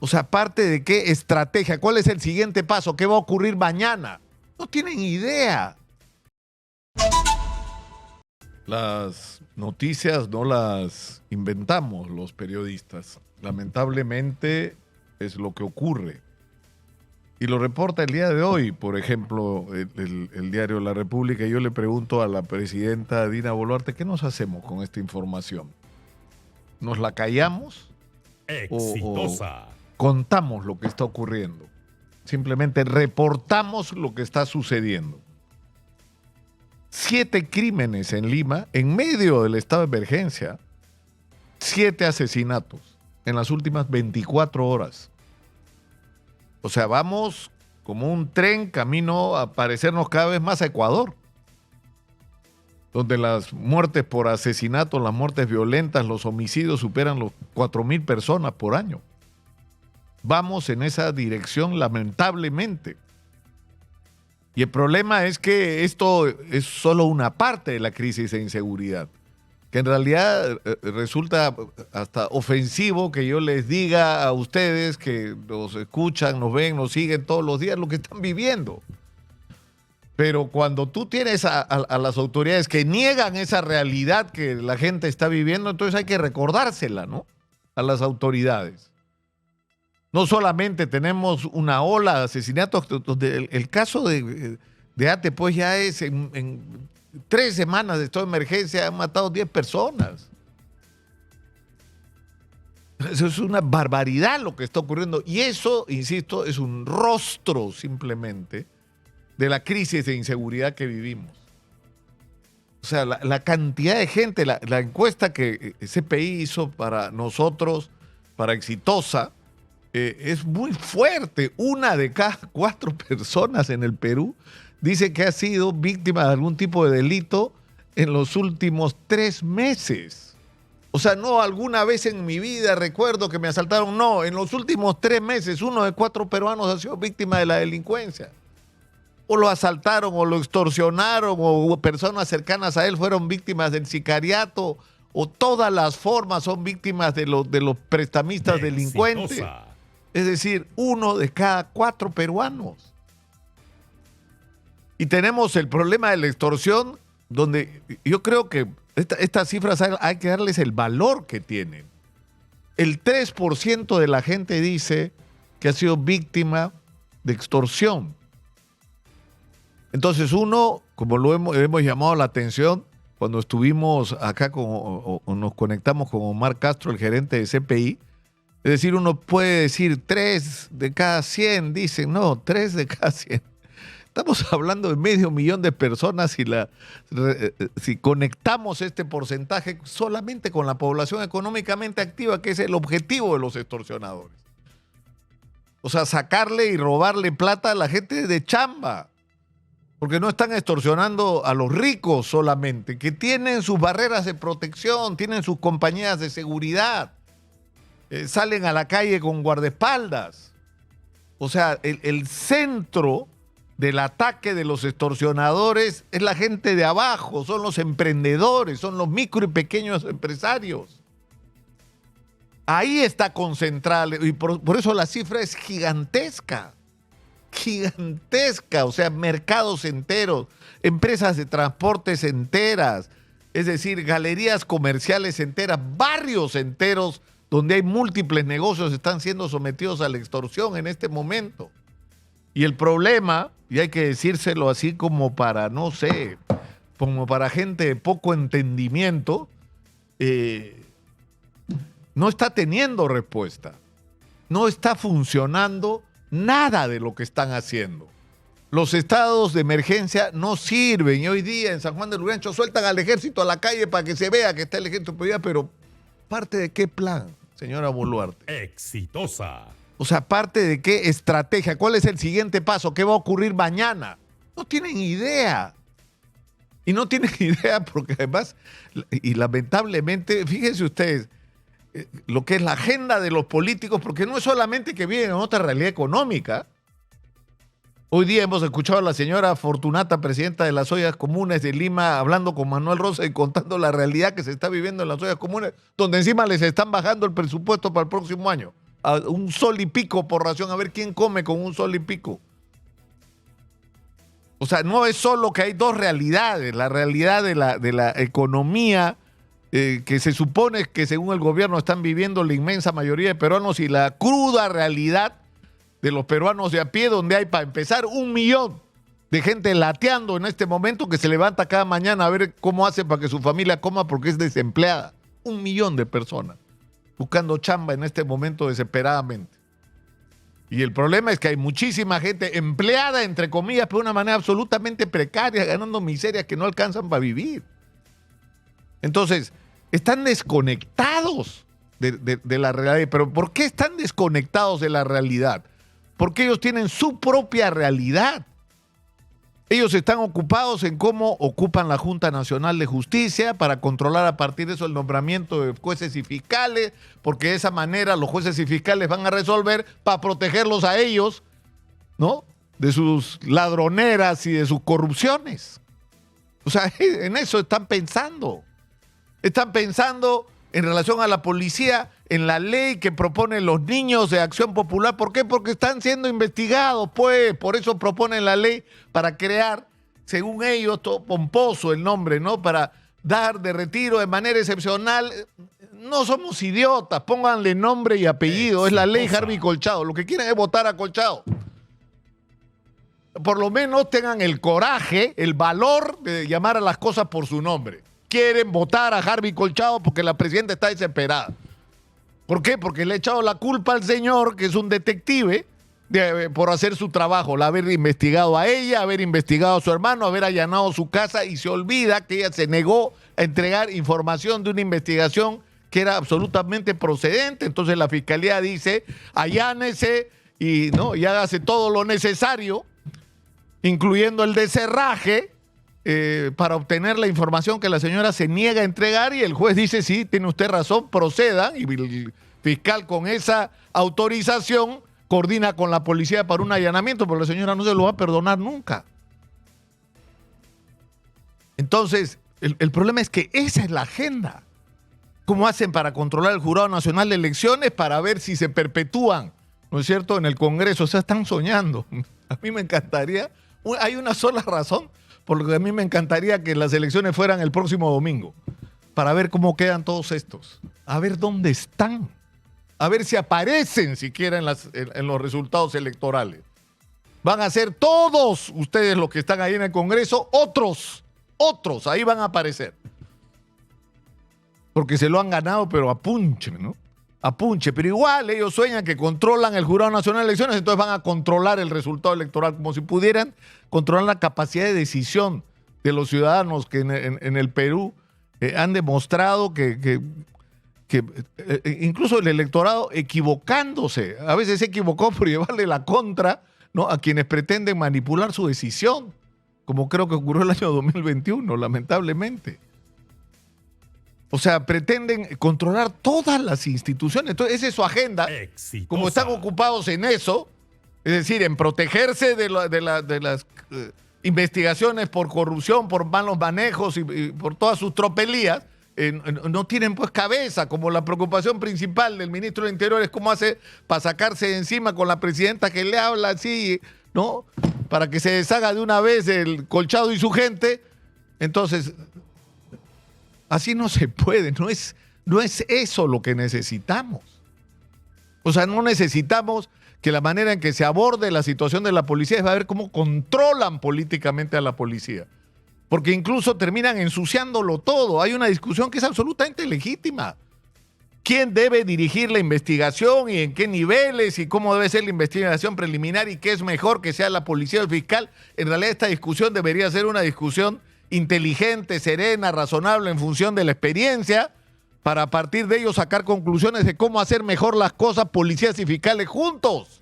O sea, aparte de qué estrategia, cuál es el siguiente paso, qué va a ocurrir mañana. No tienen idea. Las noticias no las inventamos los periodistas. Lamentablemente es lo que ocurre. Y lo reporta el día de hoy, por ejemplo, el diario La República. Yo le pregunto a la presidenta Dina Boluarte, ¿qué nos hacemos con esta información? ¿Nos la callamos? Exitosa. ¿O contamos lo que está ocurriendo? Simplemente reportamos lo que está sucediendo. 7 crímenes en Lima, en medio del estado de emergencia. 7 asesinatos en las últimas 24 horas. O sea, vamos como un tren camino a parecernos cada vez más a Ecuador, donde las muertes por asesinato, las muertes violentas, los homicidios superan los 4.000 personas por año. Vamos en esa dirección, lamentablemente. Y el problema es que esto es solo una parte de la crisis de inseguridad, que en realidad resulta hasta ofensivo que yo les diga a ustedes que nos escuchan, nos ven, nos siguen todos los días lo que están viviendo. Pero cuando tú tienes a las autoridades que niegan esa realidad que la gente está viviendo, entonces hay que recordársela, ¿no? A las autoridades. No solamente tenemos una ola de asesinatos, donde el caso de Ate, pues ya es en 3 semanas de estado de emergencia han matado 10 personas. Eso es una barbaridad lo que está ocurriendo. Y eso, insisto, es un rostro simplemente de la crisis de inseguridad que vivimos. O sea, la cantidad de gente, la encuesta que CPI hizo para nosotros, para Exitosa, es muy fuerte. 1 de cada 4 personas en el Perú dice que ha sido víctima de algún tipo de delito en los últimos 3 meses. O sea, no alguna vez en mi vida recuerdo que me asaltaron. No, en los últimos 3 meses 1 de 4 peruanos ha sido víctima de la delincuencia. O lo asaltaron, o lo extorsionaron, o personas cercanas a él fueron víctimas del sicariato, o todas las formas son víctimas de los prestamistas delincuentes. Es decir, 1 de cada 4 peruanos. Y tenemos el problema de la extorsión, donde yo creo que estas cifras hay que darles el valor que tienen. El 3% de la gente dice que ha sido víctima de extorsión. Entonces uno, como lo hemos llamado la atención, cuando estuvimos acá o nos conectamos con Omar Castro, el gerente de CPI, es decir, uno puede decir 3 de cada 100, dicen, no, 3 de cada 100. Estamos hablando de 500.000 de personas si conectamos este porcentaje solamente con la población económicamente activa, que es el objetivo de los extorsionadores. O sea, sacarle y robarle plata a la gente de chamba. Porque no están extorsionando a los ricos solamente, que tienen sus barreras de protección, tienen sus compañías de seguridad. Salen a la calle con guardaespaldas. O sea, el centro del ataque de los extorsionadores es la gente de abajo, son los emprendedores, son los micro y pequeños empresarios. Ahí está concentrado y por eso la cifra es gigantesca. Gigantesca, o sea, mercados enteros, empresas de transportes enteras, es decir, galerías comerciales enteras, barrios enteros donde hay múltiples negocios están siendo sometidos a la extorsión en este momento. Y el problema, y hay que decírselo así como para, no sé, como para gente de poco entendimiento, no está teniendo respuesta, no está funcionando nada de lo que están haciendo. Los estados de emergencia no sirven. Y hoy día en San Juan del Urigancho sueltan al ejército a la calle para que se vea que está el ejército, pero ¿parte de qué plan, señora Boluarte? Exitosa. O sea, ¿parte de qué estrategia? ¿Cuál es el siguiente paso? ¿Qué va a ocurrir mañana? No tienen idea. Y no tienen idea porque además, y lamentablemente, fíjense ustedes, lo que es la agenda de los políticos, porque no es solamente que viven en otra realidad económica. Hoy día hemos escuchado a la señora Fortunata, presidenta de las Ollas Comunes de Lima, hablando con Manuel Rosa y contando la realidad que se está viviendo en las Ollas Comunes, donde encima les están bajando el presupuesto para el próximo año. a un sol y pico por ración, a ver quién come con un sol y pico. O sea, no es solo que hay dos realidades, la realidad de la economía que se supone que según el gobierno están viviendo la inmensa mayoría de peruanos y la cruda realidad de los peruanos de a pie, donde hay para empezar 1 millón de gente lateando en este momento que se levanta cada mañana a ver cómo hace para que su familia coma porque es desempleada. 1 millón de personas buscando chamba en este momento desesperadamente. Y el problema es que hay muchísima gente empleada, entre comillas, pero de una manera absolutamente precaria, ganando miserias que no alcanzan para vivir. Entonces, están desconectados de la realidad. ¿Pero por qué están desconectados de la realidad? Porque ellos tienen su propia realidad. Ellos están ocupados en cómo ocupan la Junta Nacional de Justicia para controlar a partir de eso el nombramiento de jueces y fiscales, porque de esa manera los jueces y fiscales van a resolver para protegerlos a ellos, ¿no? De sus ladroneras y de sus corrupciones. O sea, en eso están pensando. Están pensando en relación a la policía, en la ley que proponen los niños de Acción Popular. ¿Por qué? Porque están siendo investigados, pues. Por eso proponen la ley para crear, según ellos, todo pomposo el nombre, ¿no? Para dar de retiro de manera excepcional. No somos idiotas, pónganle nombre y apellido. Es la ley Harvey Colchado. Lo que quieren es votar a Colchado. Por lo menos tengan el coraje, el valor de llamar a las cosas por su nombre. Quieren votar a Harvey Colchado porque la presidenta está desesperada. ¿Por qué? Porque le ha echado la culpa al señor, que es un detective, por hacer su trabajo, la haber investigado a ella, haber investigado a su hermano, haber allanado su casa, y se olvida que ella se negó a entregar información de una investigación que era absolutamente procedente. Entonces la fiscalía dice, allánese y hágase todo lo necesario, incluyendo el deserraje, para obtener la información que la señora se niega a entregar, y el juez dice, sí, tiene usted razón, proceda, y el fiscal con esa autorización coordina con la policía para un allanamiento, pero la señora no se lo va a perdonar nunca. Entonces, el problema es que esa es la agenda. ¿Cómo hacen para controlar el Jurado Nacional de Elecciones para ver si se perpetúan, ¿no es cierto?, en el Congreso? O sea, están soñando. A mí me encantaría, hay una sola razón por lo que a mí me encantaría que las elecciones fueran el próximo domingo, para ver cómo quedan todos estos, a ver dónde están, a ver si aparecen siquiera en los resultados electorales. Van a ser todos ustedes los que están ahí en el Congreso, otros, ahí van a aparecer. Porque se lo han ganado, pero a punche, ¿no? A punche, pero igual ellos sueñan que controlan el Jurado Nacional de Elecciones, entonces van a controlar el resultado electoral, como si pudieran controlar la capacidad de decisión de los ciudadanos que en el Perú han demostrado que incluso el electorado equivocándose, a veces se equivocó por llevarle la contra, ¿no?, a quienes pretenden manipular su decisión, como creo que ocurrió el año 2021, lamentablemente. O sea, pretenden controlar todas las instituciones. Entonces, esa es su agenda. Exitosa. Como están ocupados en eso, es decir, en protegerse de las investigaciones por corrupción, por malos manejos y por todas sus tropelías, no tienen pues cabeza. Como la preocupación principal del ministro del Interior es cómo hace para sacarse de encima con la presidenta que le habla así, ¿no?, para que se deshaga de una vez el Colchado y su gente. Entonces, así no se puede, no es eso lo que necesitamos. O sea, no necesitamos que la manera en que se aborde la situación de la policía es a ver cómo controlan políticamente a la policía. Porque incluso terminan ensuciándolo todo. Hay una discusión que es absolutamente legítima. ¿Quién debe dirigir la investigación y en qué niveles y cómo debe ser la investigación preliminar y qué es mejor que sea la policía o el fiscal? En realidad esta discusión debería ser una discusión inteligente, serena, razonable, en función de la experiencia, para a partir de ello sacar conclusiones de cómo hacer mejor las cosas, policías y fiscales juntos.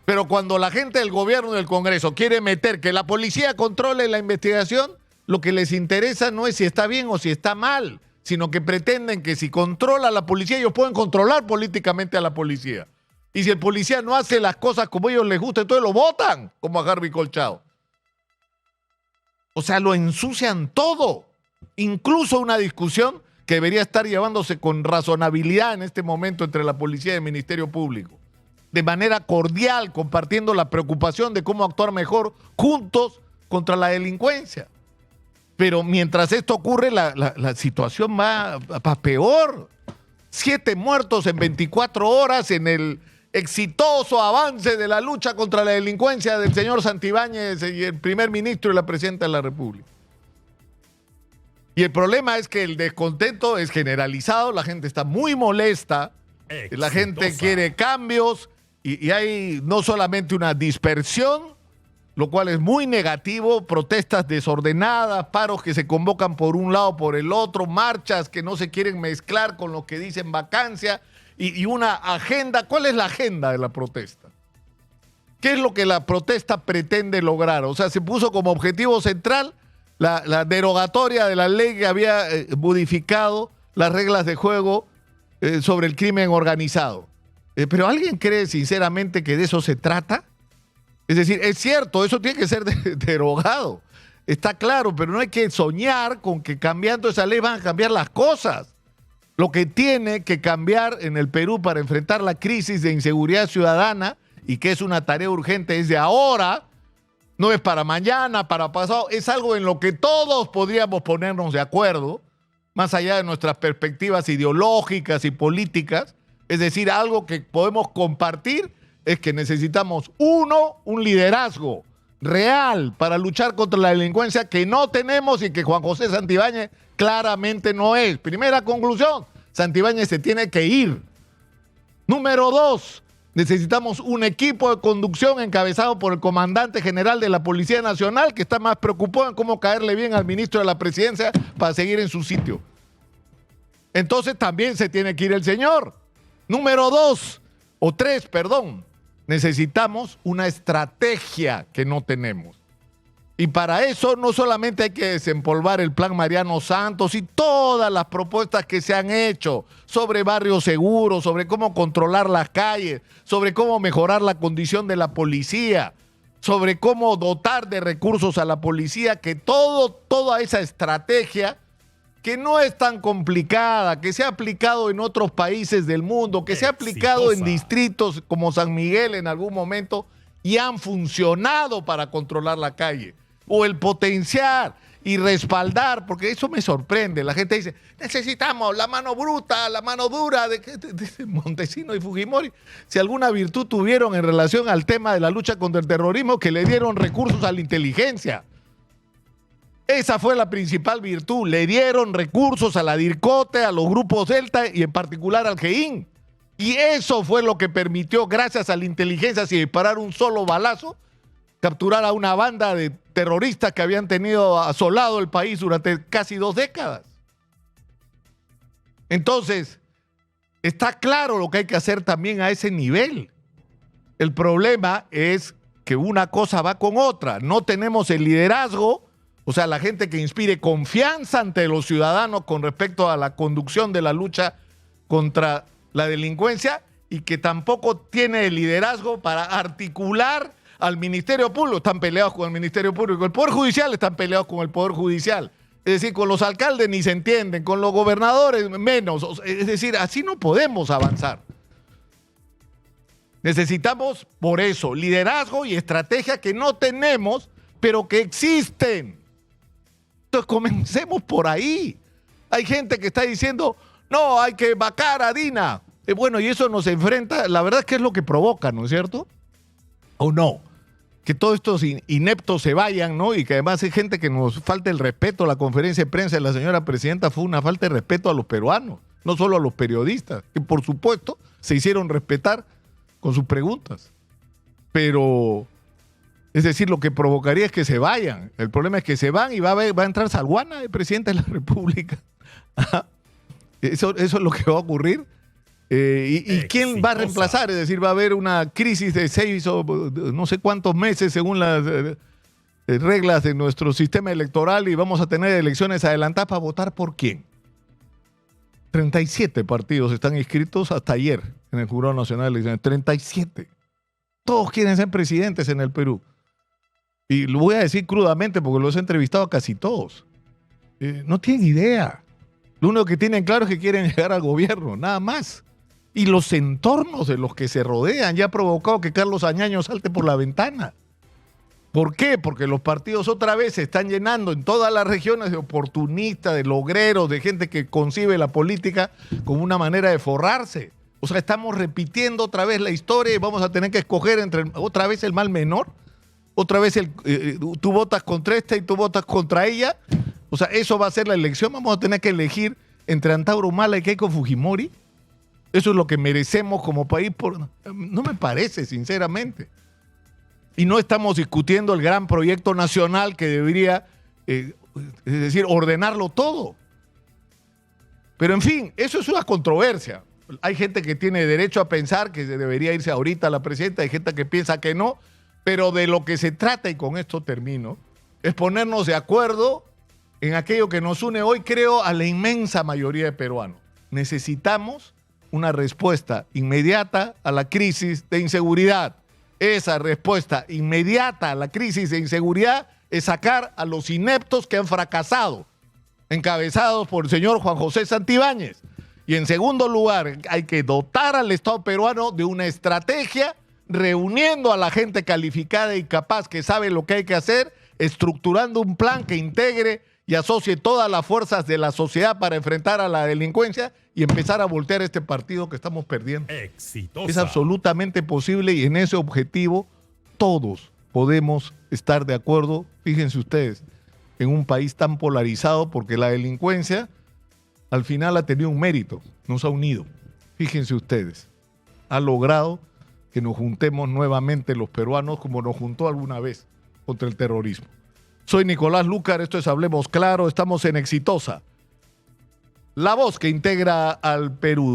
Pero cuando la gente del gobierno y del Congreso quiere meter que la policía controle la investigación, lo que les interesa no es si está bien o si está mal, sino que pretenden que si controla la policía, ellos pueden controlar políticamente a la policía. Y si el policía no hace las cosas como a ellos les gusta, entonces lo votan, como a Harvey Colchado. O sea, lo ensucian todo. Incluso una discusión que debería estar llevándose con razonabilidad en este momento entre la policía y el Ministerio Público. De manera cordial, compartiendo la preocupación de cómo actuar mejor juntos contra la delincuencia. Pero mientras esto ocurre, la situación va peor. 7 muertos en 24 horas en el exitoso avance de la lucha contra la delincuencia del señor Santibáñez y el primer ministro y la presidenta de la República. Y el problema es que el descontento es generalizado, la gente está muy molesta, la gente quiere cambios y hay no solamente una dispersión, lo cual es muy negativo, protestas desordenadas, paros que se convocan por un lado, por el otro, marchas que no se quieren mezclar con lo que dicen vacancia y una agenda. ¿Cuál es la agenda de la protesta? ¿Qué es lo que la protesta pretende lograr? O sea, se puso como objetivo central la derogatoria de la ley que había modificado las reglas de juego sobre el crimen organizado. ¿Pero alguien cree sinceramente que de eso se trata? Es decir, es cierto, eso tiene que ser derogado. Está claro, pero no hay que soñar con que cambiando esa ley van a cambiar las cosas. Lo que tiene que cambiar en el Perú para enfrentar la crisis de inseguridad ciudadana, y que es una tarea urgente desde ahora, no es para mañana, para pasado, es algo en lo que todos podríamos ponernos de acuerdo, más allá de nuestras perspectivas ideológicas y políticas, es decir, algo que podemos compartir es que necesitamos, un liderazgo real para luchar contra la delincuencia que no tenemos y que Juan José Santibáñez claramente no es. Primera conclusión, Santibáñez se tiene que ir. Número 2, necesitamos un equipo de conducción encabezado por el comandante general de la Policía Nacional, que está más preocupado en cómo caerle bien al ministro de la Presidencia para seguir en su sitio. Entonces también se tiene que ir el señor. Número 3, necesitamos una estrategia que no tenemos. Y para eso no solamente hay que desempolvar el plan Mariano Santos y todas las propuestas que se han hecho sobre barrios seguros, sobre cómo controlar las calles, sobre cómo mejorar la condición de la policía, sobre cómo dotar de recursos a la policía, que toda esa estrategia que no es tan complicada, que se ha aplicado en otros países del mundo, que se ha aplicado en distritos como San Miguel en algún momento y han funcionado para controlar la calle. O el potenciar y respaldar, porque eso me sorprende. La gente dice, necesitamos la mano bruta, la mano dura de Montesinos y Fujimori. Si alguna virtud tuvieron en relación al tema de la lucha contra el terrorismo, que le dieron recursos a la inteligencia. Esa fue la principal virtud. Le dieron recursos a la DIRCOTE, a los grupos Delta y en particular al GEIN. Y eso fue lo que permitió, gracias a la inteligencia, sin disparar un solo balazo, capturar a una banda de terroristas que habían tenido asolado el país durante casi 2 décadas. Entonces, está claro lo que hay que hacer también a ese nivel. El problema es que una cosa va con otra. No tenemos el liderazgo, o sea, la gente que inspire confianza ante los ciudadanos con respecto a la conducción de la lucha contra la delincuencia, y que tampoco tiene el liderazgo para articular al Ministerio Público. Están peleados con el Ministerio Público. El Poder Judicial están peleados con el Poder Judicial. Es decir, con los alcaldes ni se entienden, con los gobernadores menos. Es decir, así no podemos avanzar. Necesitamos, por eso, liderazgo y estrategia que no tenemos, pero que existen. Entonces comencemos por ahí. Hay gente que está diciendo, no, hay que vacar a Dina. Bueno, y eso nos enfrenta, la verdad es que es lo que provoca, ¿no es cierto? ¿O no? Que todos estos ineptos se vayan, ¿no? Y que además hay gente que nos falta el respeto. La conferencia de prensa de la señora presidenta fue una falta de respeto a los peruanos, no solo a los periodistas, que por supuesto se hicieron respetar con sus preguntas. Pero, es decir, lo que provocaría es que se vayan. El problema es que se van y va a entrar Salguana, el presidente de la República. Eso es lo que va a ocurrir. ¿Y quién va a reemplazar? Es decir, va a haber una crisis de 6 o no sé cuántos meses según las reglas de nuestro sistema electoral, y vamos a tener elecciones adelantadas para votar por quién. 37 partidos están inscritos hasta ayer en el Jurado Nacional de Elecciones. 37. Todos quieren ser presidentes en el Perú. Y lo voy a decir crudamente porque los he entrevistado a casi todos. No tienen idea. Lo único que tienen claro es que quieren llegar al gobierno, nada más. Y los entornos de los que se rodean ya ha provocado que Carlos Añaño salte por la ventana. ¿Por qué? Porque los partidos otra vez se están llenando en todas las regiones de oportunistas, de logreros, de gente que concibe la política como una manera de forrarse. O sea, estamos repitiendo otra vez la historia y vamos a tener que escoger entre otra vez el mal menor. Otra vez tú votas contra esta y tú votas contra ella. O sea, eso va a ser la elección. Vamos a tener que elegir entre Antauro Humala y Keiko Fujimori. Eso es lo que merecemos como país. No me parece, sinceramente. Y no estamos discutiendo el gran proyecto nacional que debería, es decir, ordenarlo todo. Pero en fin, eso es una controversia. Hay gente que tiene derecho a pensar que debería irse ahorita la presidenta, hay gente que piensa que no, pero de lo que se trata, y con esto termino, es ponernos de acuerdo en aquello que nos une hoy, creo, a la inmensa mayoría de peruanos. Necesitamos una respuesta inmediata a la crisis de inseguridad. Esa respuesta inmediata a la crisis de inseguridad es sacar a los ineptos que han fracasado, encabezados por el señor Juan José Santibáñez. Y en segundo lugar, hay que dotar al Estado peruano de una estrategia reuniendo a la gente calificada y capaz que sabe lo que hay que hacer, estructurando un plan que integre y asocie todas las fuerzas de la sociedad para enfrentar a la delincuencia y empezar a voltear este partido que estamos perdiendo. Exitosa. Es absolutamente posible y en ese objetivo todos podemos estar de acuerdo. Fíjense ustedes, en un país tan polarizado, porque la delincuencia al final ha tenido un mérito, nos ha unido. Fíjense ustedes, ha logrado que nos juntemos nuevamente los peruanos como nos juntó alguna vez contra el terrorismo. Soy Nicolás Lucar, esto es Hablemos Claro, estamos en Exitosa, la voz que integra al Perú.